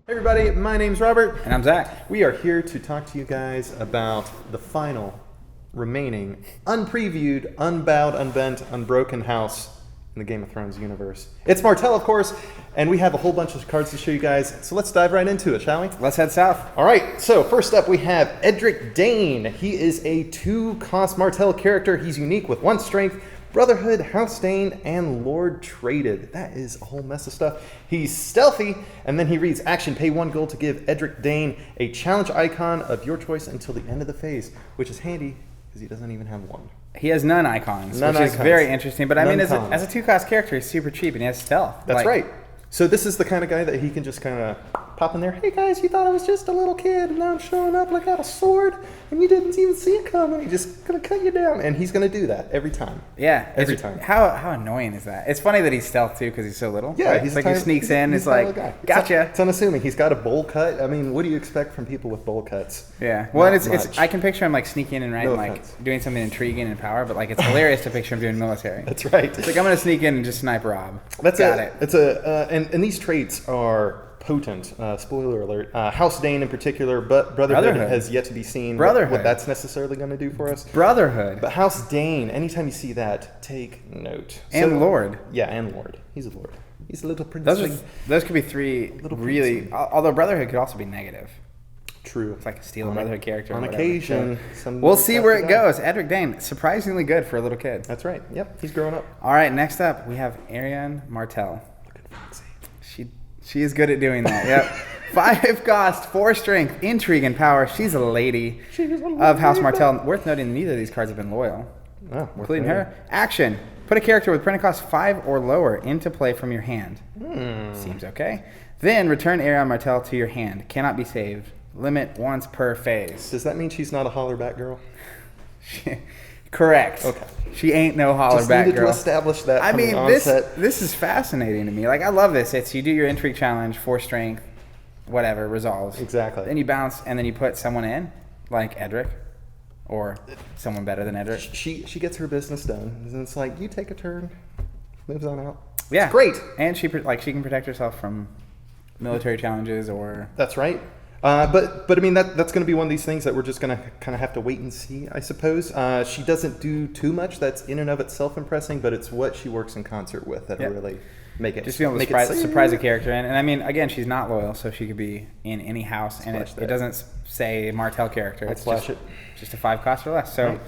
Hey everybody, my name's Robert. And I'm Zach. We are here to talk to you guys about the final remaining unpreviewed, unbowed, unbent, unbroken house in the Game of Thrones universe. It's Martell, of course, and we have a whole bunch of cards to show you guys, so let's dive right into it, shall we? Let's head south. All right, so first up we have Edric Dane. He is a 2-cost Martell character. He's unique with 1 strength, Brotherhood, House Dane, and Lord Traded. That is a whole mess of stuff. He's stealthy, and then he reads, action, pay 1 gold to give Edric Dane a challenge icon of your choice until the end of the phase, which is handy because he doesn't even have one. He has none icons, None which icons. is very interesting. But I mean, as None a 2-cost character, he's super cheap and he has stealth. That's right. So this is the kind of guy that he can just kind of pop in there. Hey guys, you thought I was just a little kid, and now I'm showing up like I got a sword, and you didn't even see it coming. He's just gonna cut you down, and he's gonna do that every time. Yeah, every time. How annoying is that? It's funny that he's stealth too because he's so little. Yeah, right? he's like tiny, he sneaks in. He's It's like, guy. gotcha. It's unassuming. He's got a bowl cut. I mean, what do you expect from people with bowl cuts? Yeah. Well, Not it's much. I can picture him like sneaking in, right, No and like offense. doing something intriguing and power. But like it's hilarious to picture him doing military. That's right. It's like I'm gonna sneak in and just snipe Rob. That's got it. it. It's and these traits are potent. Spoiler alert. House Dane in particular, but Brotherhood has yet to be seen. Brotherhood. What that's necessarily going to do for us. Brotherhood. But House Dane, anytime you see that, take note. And Lord. Yeah, and Lord. He's a Lord. He's a little prince. Those could be 3 really. Although Brotherhood could also be negative. True. It's like a steal a Brotherhood character. On or whatever. occasion. So we'll see where it goes. Edric Dane, surprisingly good for a little kid. That's right. Yep, he's growing up. All right, next up we have Arianne Martell. Looking fancy. She is good at doing that. Yep. 5 cost, 4 strength, intrigue, and power. She's a lady of House Martell. Worth noting, neither of these cards have been loyal. Oh, Including her. Action. Put a character with printed cost 5 or lower into play from your hand. Seems okay. Then return Arianne Martell to your hand. Cannot be saved. Limit once per phase. Does that mean she's not a hollerback girl? Correct. Okay. She ain't no Just hollerback needed girl. to establish that. I from the mean, onset. this is fascinating to me. Like, I love this. It's you do your intrigue challenge, 4 strength, whatever, resolves. Exactly. Then you bounce, and then you put someone in, like Edric, or someone better than Edric. She gets her business done, and it's like, you take a turn, moves on out. Yeah, It's great. And she can protect herself from military challenges or. That's right. But I mean that's going to be one of these things that we're just going to kind of have to wait and see, I suppose. She doesn't do too much that's in and of itself impressing, but it's what she works in concert with that'll really make it. Just be able to surprise a character in. And I mean, again, she's not loyal, so she could be in any house, and it doesn't say Martell character. It's just a 5 cost or less. So. Right.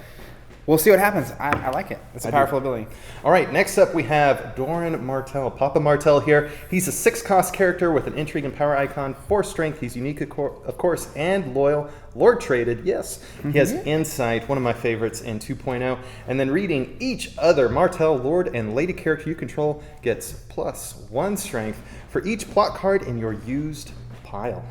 We'll see what happens. I like it. It's a powerful ability. All right, next up we have Doran Martell. Papa Martell here. He's a 6-cost character with an intrigue and power icon, 4 strength. He's unique, of course, and loyal. Lord Traded, yes. He has insight, one of my favorites in 2.0. And then reading each other Martell, Lord, and Lady character you control gets +1 strength for each plot card in your used pile.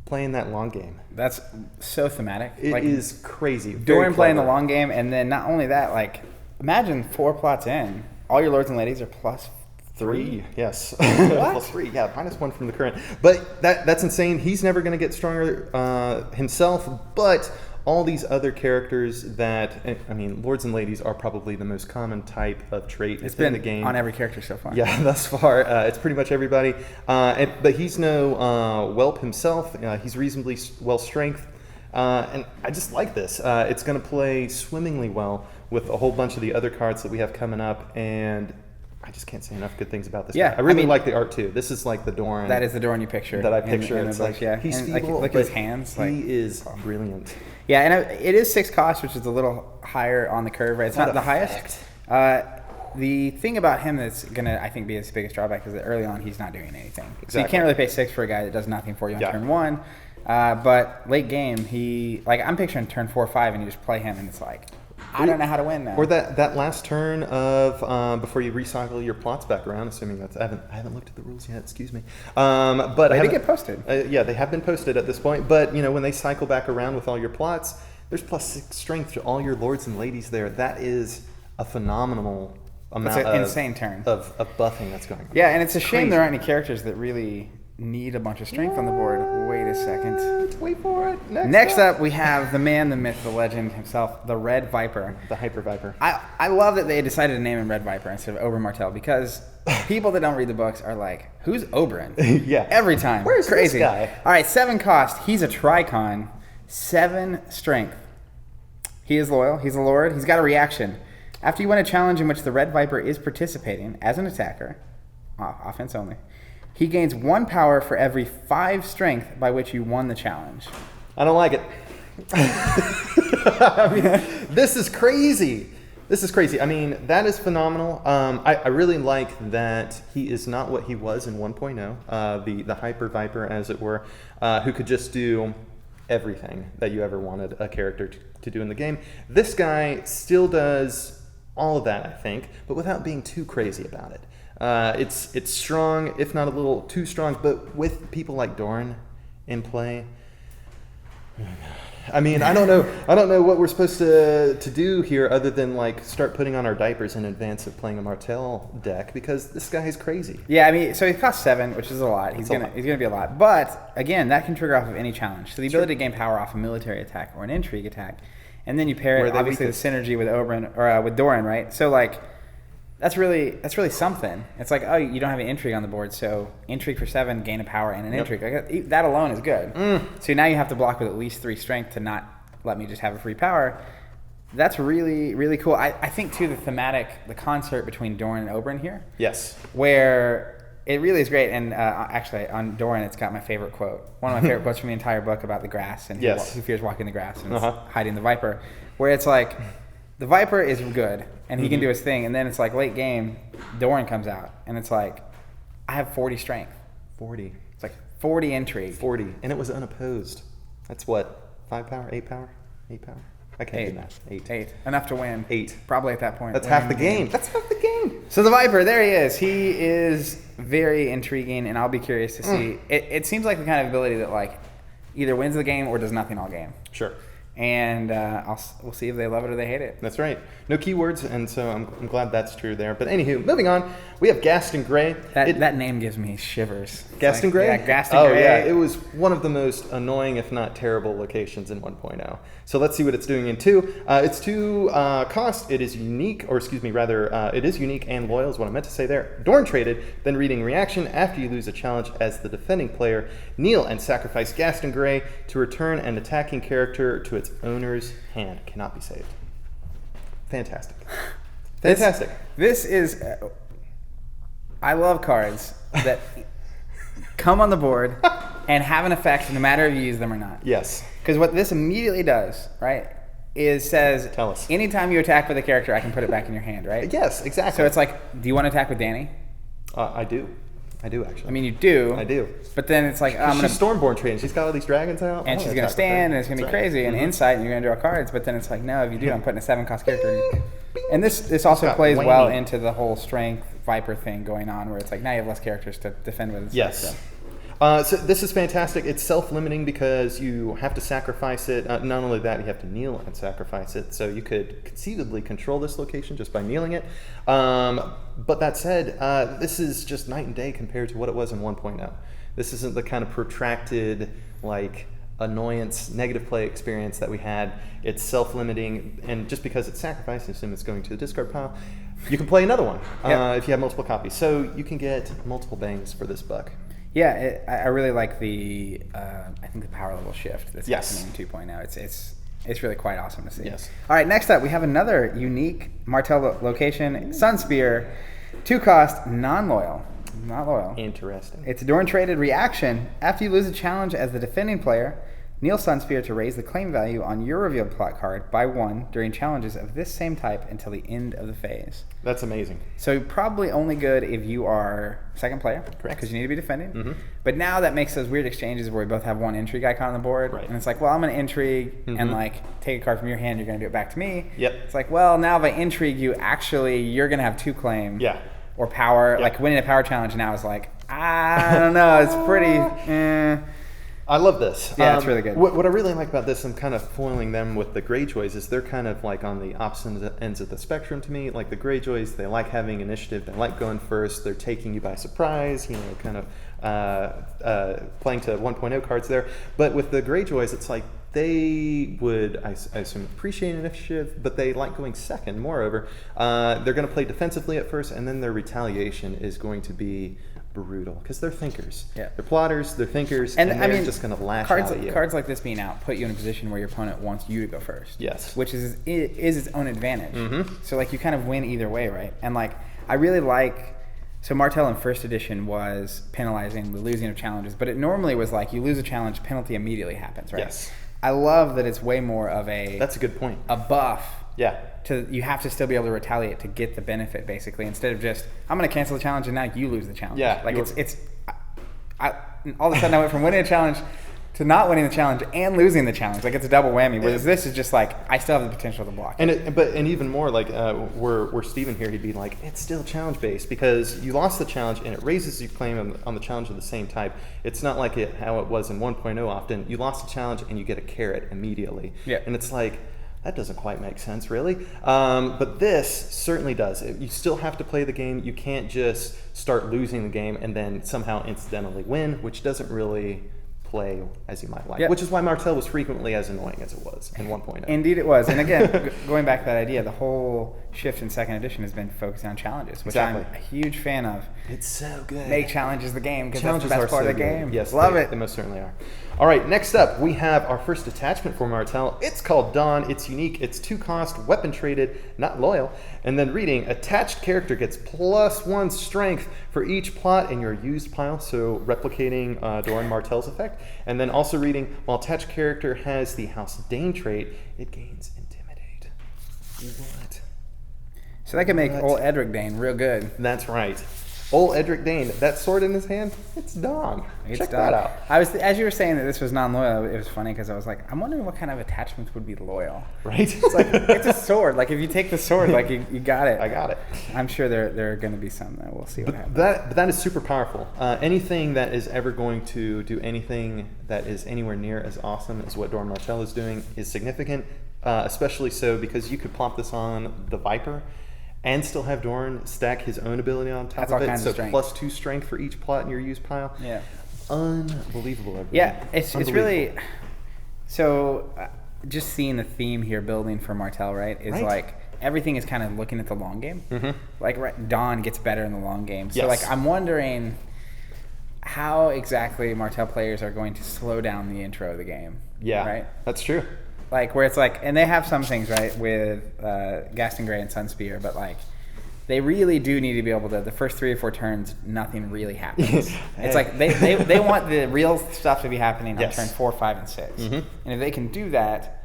Playing that long game. That's so thematic. It is crazy. Doran playing the long game, and then not only that, like, imagine 4 plots in, all your lords and ladies are +3. Yes. What? +3, yeah, -1 from the current. But that's insane. He's never going to get stronger himself, but all these other characters that, I mean, lords and ladies are probably the most common type of trait in the game. On every character so far. Yeah, thus far. It's pretty much everybody. But he's no whelp himself. He's reasonably well strength. And I just like this. It's going to play swimmingly well with a whole bunch of the other cards that we have coming up. And I just can't say enough good things about this guy. I really like the art too. This is like the Doran. That is the Doran you picture. That I picture. It's like, yeah. He's and feeble, look at his hands. He is brilliant. Yeah, and it is 6 cost, which is a little higher on the curve, right? It's not the highest. The thing about him that's going to, I think, be his biggest drawback is that early on he's not doing anything. Exactly. So you can't really pay 6 for a guy that does nothing for you on turn 1. But late game, I'm picturing turn 4 or 5, and you just play him, and it's like, I don't know how to win now. Or that last turn of before you recycle your plots back around, assuming that's I haven't looked at the rules yet. Excuse me. But they did get posted. Yeah, they have been posted at this point. But when they cycle back around with all your plots, there's +6 strength to all your lords and ladies there. That is a phenomenal amount. That's an insane turn of buffing that's going on. Yeah, and it's a shame there aren't any characters that really need a bunch of strength on the board. Wait a second. Wait for it. Next up, we have the man, the myth, the legend himself, the Red Viper. The Hyper Viper. I love that they decided to name him Red Viper instead of Oberyn Martell because People that don't read the books are like, who's Oberyn? Yeah. Every time. Where's Crazy. this guy? All right, 7 cost. He's a Tricon. 7 strength. He is loyal. He's a lord. He's got a reaction. After you win a challenge in which the Red Viper is participating as an attacker, offense only, he gains 1 power for every 5 strength by which you won the challenge. I don't like it. I mean, this is crazy. This is crazy. I mean, that is phenomenal. I really like that he is not what he was in 1.0, the Hyper Viper, as it were, who could just do everything that you ever wanted a character to do in the game. This guy still does all of that, I think, but without being too crazy about it. It's strong, if not a little too strong, but with people like Doran in play. I mean, I don't know what we're supposed to do here other than like start putting on our diapers in advance of playing a Martell deck, because this guy is crazy. Yeah, I mean, so he costs 7, which is a lot. He's gonna be a lot. But again, that can trigger off of any challenge. So the ability to gain power off a military attack or an intrigue attack, and then you pair it obviously the synergy with Oberyn or with Doran, right? So like that's really something. It's like, oh, you don't have an intrigue on the board, so intrigue for 7, gain a power and an intrigue. Like, that alone is good. So now you have to block with at least 3 strength to not let me just have a free power. That's really, really cool. I think too the concert between Doran and Oberyn here. Yes. Where it really is great. And actually on Doran, it's got my favorite quote. One of my favorite quotes from the entire book about the grass and who fears walking the grass and hiding the Viper. Where it's like, the Viper is good, and he can do his thing, and then it's like late game, Doran comes out, and it's like, I have 40 strength. 40. It's like 40 intrigue. 40, and it was unopposed. That's what, 5 power, 8 power, 8 power? I can't do math. 8. Enough to win. 8. Probably at that point. That's half the game. That's half the game. So the Viper, there he is. He is very intriguing, and I'll be curious to see. It seems like the kind of ability that like either wins the game or does nothing all game. Sure. And we'll see if they love it or they hate it. That's right. No keywords, and so I'm glad that's true there. But anywho, moving on, we have Gaston Grey. That name gives me shivers. Gaston Grey? Yeah, Gaston Grey. Oh, yeah. It was one of the most annoying, if not terrible, locations in 1.0. So let's see what it's doing in 2. It's 2 cost. It is unique, or excuse me, rather, it is unique and loyal is what I meant to say there. Dorne traded, then reading reaction after you lose a challenge as the defending player. Kneel and sacrifice Gaston Grey to return an attacking character to its owner's hand. Cannot be saved. Fantastic. Fantastic. This is... I love cards that come on the board and have an effect no matter if you use them or not. Yes. Because what this immediately does, right, is says... Tell us. Anytime you attack with a character, I can put it back in your hand, right? Yes, exactly. So it's like, do you want to attack with Dany? I do. I do, actually. I mean, you do. I do. But then it's like, I'm going to... She's Stormborn trained. She's got all these dragons out. And she's going to stand, and it's going to be crazy, and insight, and you're going to draw cards. But then it's like, no, if you do, I'm putting a 7-cost character in. And this also plays well into the whole strength Viper thing going on, where it's like, now you have less characters to defend with. Yes. So this is fantastic. It's self-limiting because you have to sacrifice it. Not only that, you have to kneel and sacrifice it. So you could conceivably control this location just by kneeling it. But that said, this is just night and day compared to what it was in 1.0. This isn't the kind of protracted, like, annoyance, negative play experience that we had. It's self-limiting, and just because it's sacrificed, assume it's going to the discard pile, you can play another one if you have multiple copies. So you can get multiple bangs for this buck. Yeah, I really like the I think the power level shift that's happening in 2.0. It's really quite awesome to see. Yes. All right, next up we have another unique Martell location, Sunspear, 2 cost, non-loyal. Not loyal. Interesting. It's a Dorne traded reaction. After you lose a challenge as the defending player, kneel Sunspear to raise the claim value on your revealed plot card by 1 during challenges of this same type until the end of the phase. That's amazing. So probably only good if you are second player. Correct. Because you need to be defending. Mm-hmm. But now that makes those weird exchanges where we both have 1 intrigue icon on the board. Right. And it's like, well, I'm going to intrigue and like take a card from your hand. You're going to do it back to me. Yep. It's like, well, now if I intrigue you, actually, you're going to have 2 claim. Yeah. Or power. Like winning a power challenge now is like, I don't know. It's pretty... I love this. Yeah, it's really good. What I really like about this, I'm kind of foiling them with the Greyjoys, is they're kind of like on the opposite ends of the spectrum to me. Like the Greyjoys, they like having initiative, they like going first, they're taking you by surprise, you know, kind of playing to 1.0 cards there. But with the Greyjoys, it's like they would, I assume, appreciate initiative, but they like going second. Moreover, they're going to play defensively at first, and then their retaliation is going to be brutal because they're thinkers. Yeah. They're plotters, they're thinkers, and they're just going to lash out at you. Cards like this being out put you in a position where your opponent wants you to go first. Yes. Which is its own advantage. So like you kind of win either way, right? And like I really like. So Martell in first edition was penalizing the losing of challenges, but it normally was like you lose a challenge, penalty immediately happens, right? Yes. I love that it's way more of a... That's a good point. A buff. Yeah. You have to still be able to retaliate to get the benefit, basically, instead of just, I'm going to cancel the challenge and now you lose the challenge. Yeah. Like all of a sudden I went from winning a challenge to not winning the challenge and losing the challenge. Like it's a double whammy. Whereas this is just like I still have the potential to block it. And even more like were Steven here, he'd be like, it's still challenge based because you lost the challenge and it raises your claim on the challenge of the same type. It's not like how it was in 1.0 often. You lost a challenge and you get a carrot immediately. Yeah. And it's like, that doesn't quite make sense, really. But this certainly does. You still have to play the game. You can't just start losing the game and then somehow incidentally win, which doesn't really play as you might like. Yep. Which is why Martell was frequently as annoying as it was in 1.0. Indeed it was. And again, going back to that idea, the whole shift in second edition has been focusing on challenges, which I'm a huge fan of. It's so good. Make challenges the game because that's the Challenges best part so of the game. good. Yes, Love it. They most certainly are. All right, next up, we have our first attachment for Martell. It's called Dawn. It's unique. It's 2 cost, weapon traded, not loyal. And then reading, attached character gets +1 strength for each plot in your used pile, so replicating Doran Martell's effect. And then also reading, while attached character has the House Dane trait, it gains Intimidate. What? So that could make old Edric Dane real good. That's right. Old Edric Dane, that sword in his hand, it's Dawn. Check that out. As you were saying that this was non-loyal, it was funny because I was like, I'm wondering what kind of attachments would be loyal. Right? It's like, it's a sword. Like if you take the sword, like you got it. I got it. I'm sure there are going to be some that we'll see what happens. But that is super powerful. Anything that is ever going to do anything that is anywhere near as awesome as what Doran Martell is doing is significant, especially so because you could plop this on the Viper and still have Doran stack his own ability on top of it. So +2 strength for each plot in your used pile. Yeah. Unbelievable. Everyone. Yeah, it's really... So just seeing the theme here building for Martell, right, is like everything is kind of looking at the long game. Like Dawn gets better in the long game. So like I'm wondering how exactly Martell players are going to slow down the intro of the game. Yeah, right? That's true. Like where it's like, and they have some things right with Gaston Grey and Sunspear, but like they really do need to be able to, the first 3 or 4 turns, nothing really happens. It's like they want the real stuff to be happening on turn 4, 5, and 6. And if they can do that,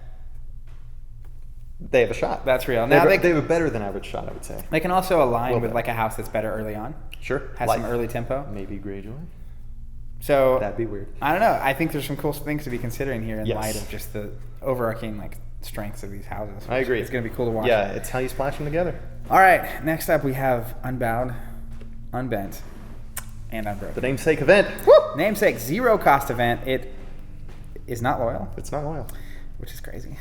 they have a shot. That's real. Now they have a better than average shot, I would say. They can also align with like a house that's better early on. Sure. Has some early tempo. Maybe Greyjoy. So that'd be weird. I don't know. I think there's some cool things to be considering here in light of just the overarching like strengths of these houses. I agree. It's going to be cool to watch. Yeah, it's how you splash them together. All right. Next up, we have Unbowed, Unbent, and Unbroken. The namesake event. Woo! Namesake 0 cost event. It is not loyal. It's not loyal. Which is crazy.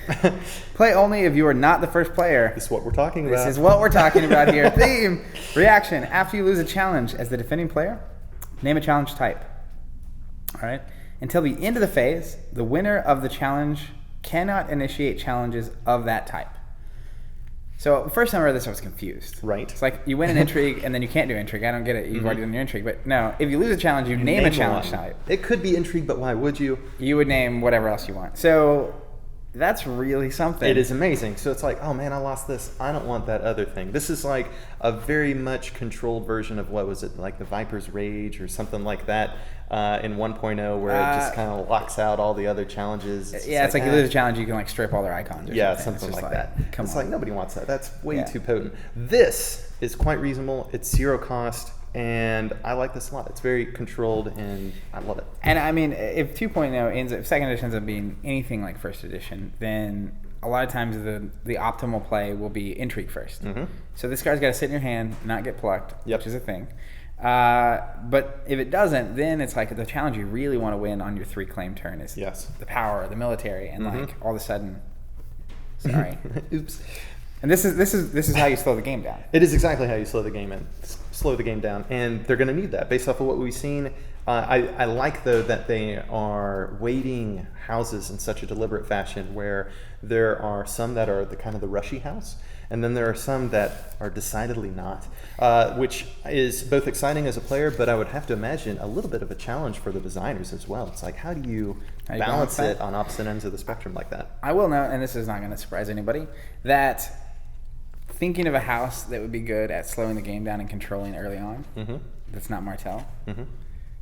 Play only if you are not the first player. This is what we're talking about. This is what we're talking about here. Theme. Reaction. After you lose a challenge as the defending player, name a challenge type. All right. Until the end of the phase, the winner of the challenge cannot initiate challenges of that type. So the first time I read this, I was confused. Right. It's like you win an intrigue and then you can't do intrigue. I don't get it. You've already done your intrigue. But no, if you lose a challenge, you name a challenge type. It could be intrigue, but why would you? You would name whatever else you want. So that's really something. It is amazing. So it's like, oh man, I lost this. I don't want that other thing. This is like a very much controlled version of what was it, like the Viper's Rage or something like that in 1.0 where it just kind of locks out all the other challenges. It's like you lose a challenge, you can like strip all their icons. Or something like that. It's like nobody wants that. That's way too potent. This is quite reasonable. It's 0 cost. And I like this a lot. It's very controlled, and I love it. And I mean, if 2.0 if second edition ends up being anything like first edition, then a lot of times the optimal play will be intrigue first. So this card's got to sit in your hand, not get plucked, which is a thing. But if it doesn't, then it's like the challenge you really want to win on your 3 claim turn is the power, the military, and like all of a sudden, sorry, oops. And this is how you slow the game down. It is exactly how you slow the game in. slow the game down, and they're going to need that based off of what we've seen. I like, though, that they are weighting houses in such a deliberate fashion where there are some that are the kind of the rushy house, and then there are some that are decidedly not, which is both exciting as a player, but I would have to imagine a little bit of a challenge for the designers as well. It's like, how do you balance it on opposite ends of the spectrum like that? I will note, and this is not going to surprise anybody, that thinking of a house that would be good at slowing the game down and controlling early on, that's not Martell,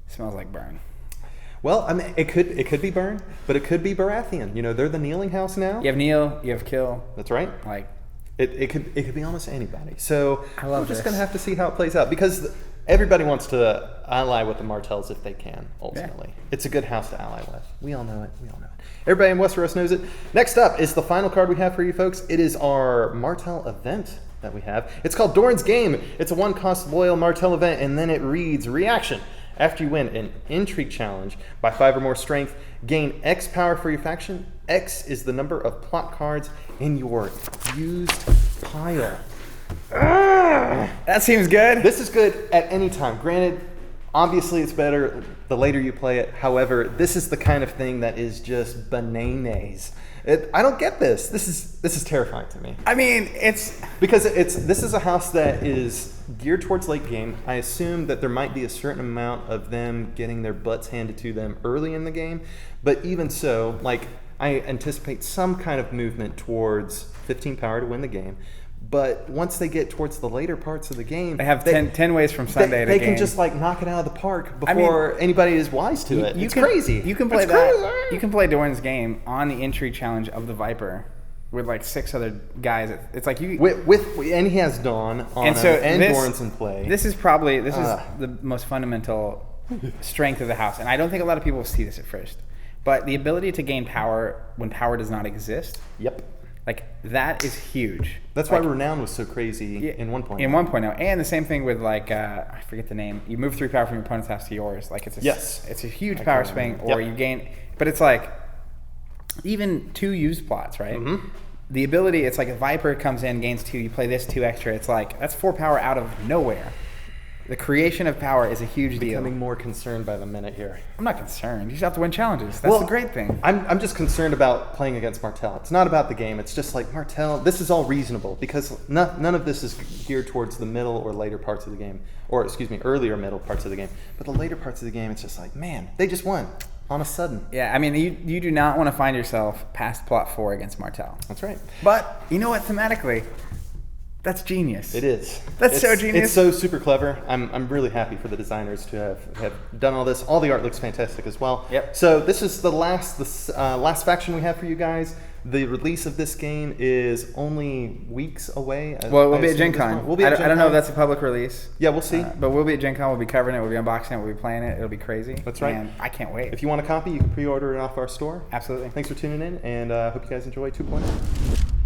smells like burn. Well, I mean, it could be Burn, but it could be Baratheon. You know, they're the kneeling house now. You have kneel, you have kill. That's right. Like, it could be almost anybody. So we're just gonna have to see how it plays out, because everybody wants to ally with the Martells if they can. Ultimately, it's a good house to ally with. We all know it. Everybody in Westeros knows it. Next up is the final card we have for you folks. It is our Martell event that we have. It's called Doran's Game. It's a 1-cost loyal Martell event, and then it reads: reaction. After you win an intrigue challenge by 5 or more strength, gain X power for your faction. X is the number of plot cards in your used pile. that seems good. This is good at any time. Granted, obviously it's better the later you play it. However, this is the kind of thing that is just bananas. I don't get this. This is terrifying to me. I mean, it's because this is a house that is geared towards late game. I assume that there might be a certain amount of them getting their butts handed to them early in the game, but even so, like, I anticipate some kind of movement towards 15 power to win the game. But once they get towards the later parts of the game, they have 10 ways from Sunday to they game. can just like knock it out of the park before anybody is wise to it. It's crazy. You can play that. You can play Doran's Game on the intrigue challenge of the Viper with like 6 other guys. It's like you and he has Dawn on and Doran's in play. This is the most fundamental strength of the house, and I don't think a lot of people see this at first. But the ability to gain power when power does not exist. Yep. Like, that is huge. That's why Renown was so crazy in 1.0. In 1.0. And the same thing with, like, I forget the name. You move 3 power from your opponent's house to yours. Like, it's a huge power swing, or you gain. But it's like, even 2 used plots, right? The ability, it's like a Viper comes in, gains 2, you play this 2 extra. It's like, that's 4 power out of nowhere. The creation of power is a huge deal. Becoming more concerned by the minute here. I'm not concerned. You just have to win challenges. That's the great thing. I'm just concerned about playing against Martell. It's not about the game. It's just like, Martell, this is all reasonable because none of this is geared towards the middle or later parts of the game. Or, excuse me, earlier middle parts of the game. But the later parts of the game, it's just like, man, they just won on a sudden. Yeah, I mean, you do not want to find yourself past plot 4 against Martell. That's right. But, you know what, thematically, that's genius. It is. That's so genius. It's so super clever. I'm really happy for the designers to have done all this. All the art looks fantastic as well. Yep. So this is the last faction we have for you guys. The release of this game is only weeks away. Well, we'll be at Gen Con. I don't know if that's a public release. Yeah, we'll see. But we'll be at Gen Con. We'll be covering it. We'll be unboxing it. We'll be playing it. It'll be crazy. That's right. And I can't wait. If you want a copy, you can pre-order it off our store. Absolutely. Thanks for tuning in, and hope you guys enjoy 2.0.